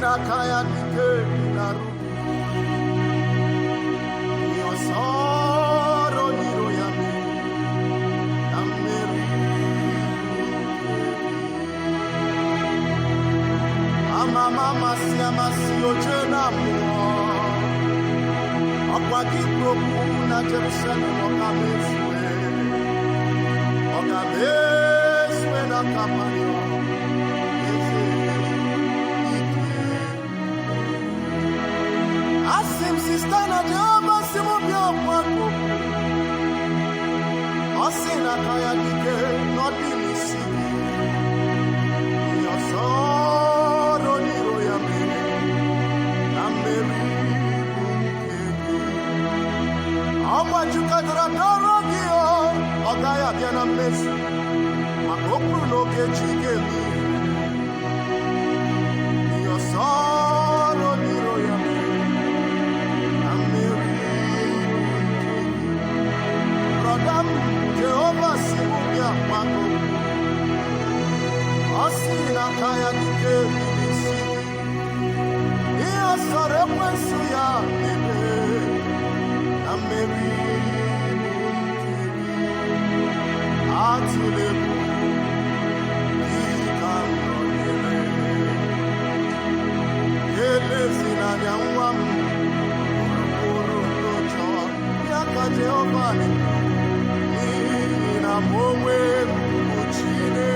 na kaya dike na yosoro niro ya na meri mama si oche na mo akwa kikroku na Jerusalem ogameswe na kapanyo asim sister na jehova simu bia kwako osina kaya dike nodi misi yosoro niro ya na meri Ama chukadra dorogio ogaya biana mesi makopru no kechike mi yosoro niro ya amiri rodam Jehovah simubia mako asina kaya dike bisi yosoro kwensu ya ebe Ameri Atulebu Ikanonere Elezina Yawam Uru Nocho Yaka Jehovah Nina Mowe Uchine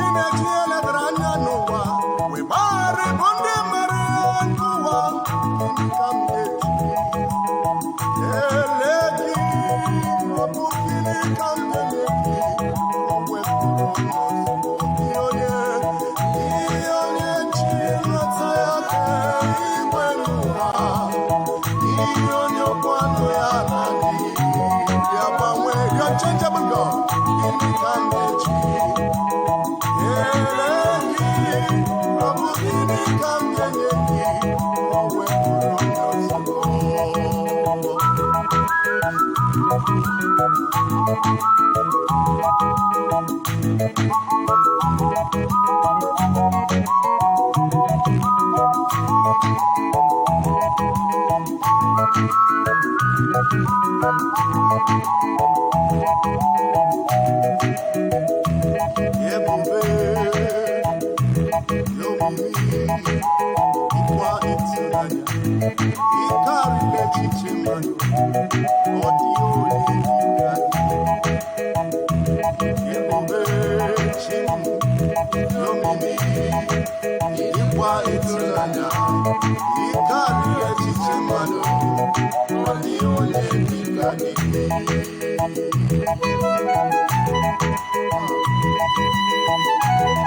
Ine chiele dranya nuwa, we bare bonde mare unchangeable God. Gini kamyechi. Eleki. Rabu gini kamyenyeki. Owe kuronyosugo. Ebube, yomimi, ikwa ịtụnanya, ịkarịrị echiche mmadụ, ọ dị onye dịka gị. Ebube, chim, yomimi, ikwa ịtụnanya, ịkarịrị echiche mmadụ, ọ dị onye dịka gị.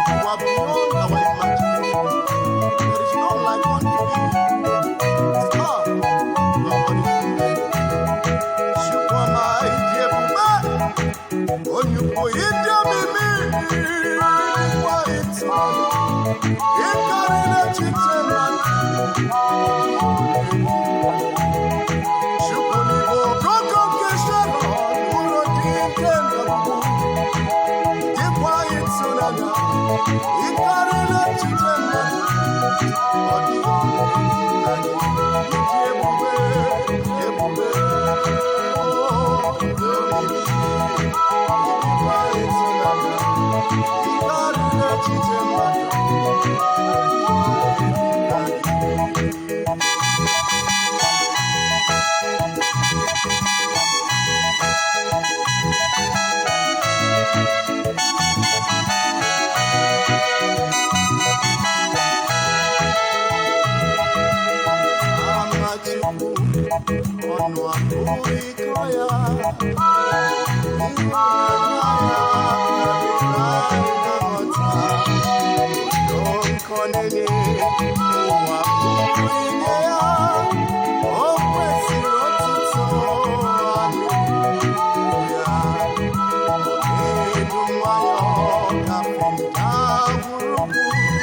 You are beyond our imagination. There is none like unto thee. Nobody can do. Shukwama idiebube. Onyukwu idiomimi. Wa itimanya. Ikarine chiche mmadụ. Shukunibo koko keshero. Uro dike ndabubu. Dikwa itunanya. Ikarine chiche mmadụ. Ọ dị ebube, ebube. Omimi. Dikwa itunanya. Ikarine chiche mmadụ. Amachukwu, ọnụ apụghị ịkọ ya. Ịhụnanya ya karịrị anyị na nghọta. Udo nkọ na-enye, ụwa pụrụ inye ya. O kwesịrị otuto, haleluya. Ọ na-edu nwayọọ gafe nke gburugburu.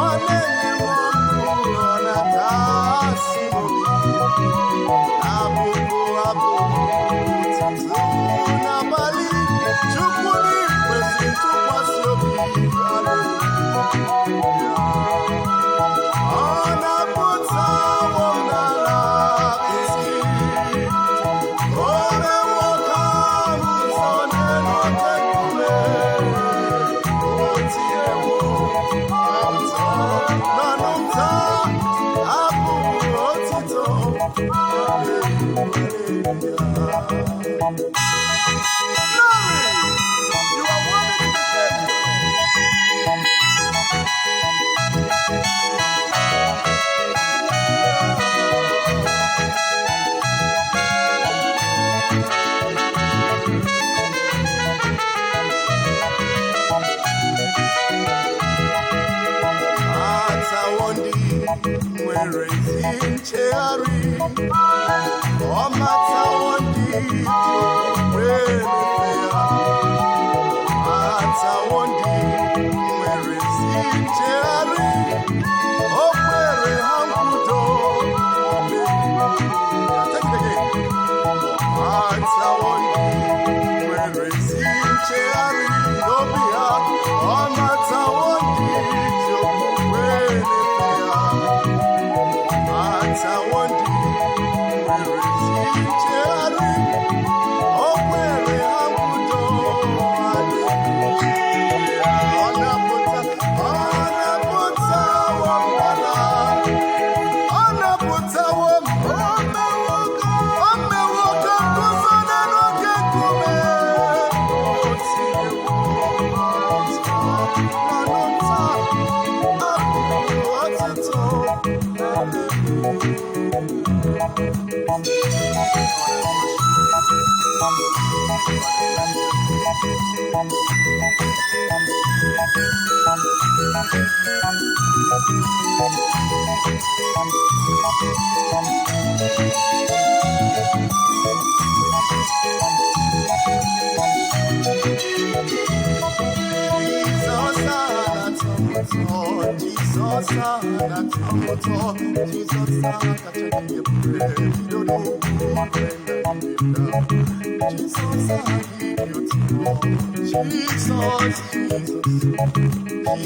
Ọ na-enye m ọṅụ, ọ na-akasị m obi. Abụbụ abụ, ụtụtụ n'abalị. Chukwu n'ikwesị ntụkwasị obi, haleluya. Ọ na-apụta ụgbọ m n'ala isi. O mewo ka m guzo n'elu oke nkume. O tinyewo ụtọ n'ọnụ nta. Abụ otito, haleluya. Glory, you are worthy to be praised. Atawo ndị nwere ezi nchegharị. Ọ matawo ndị dị okwukwe n'efe ya. Atawo ndị nwere ezi nchegharị. O kwere ha nkwudo. Take it again. Atawo ndị nwere ezi nchegharị n'obi ha. Ọ matawo ndị dị okwukwe n'efe ya. Atawo ndị nwere ezi nchegharị. O kwere ha nkwudo. Haleluya. Ọ na-apụtawo m n'ala. Ọ na-apụtawo m. O mewo ka m guzo n'elu oke nkume. O tinyewo ụtọ n'ọnụ nta. Abụ otito, haleluya. Jesus, Jesus, Jesus.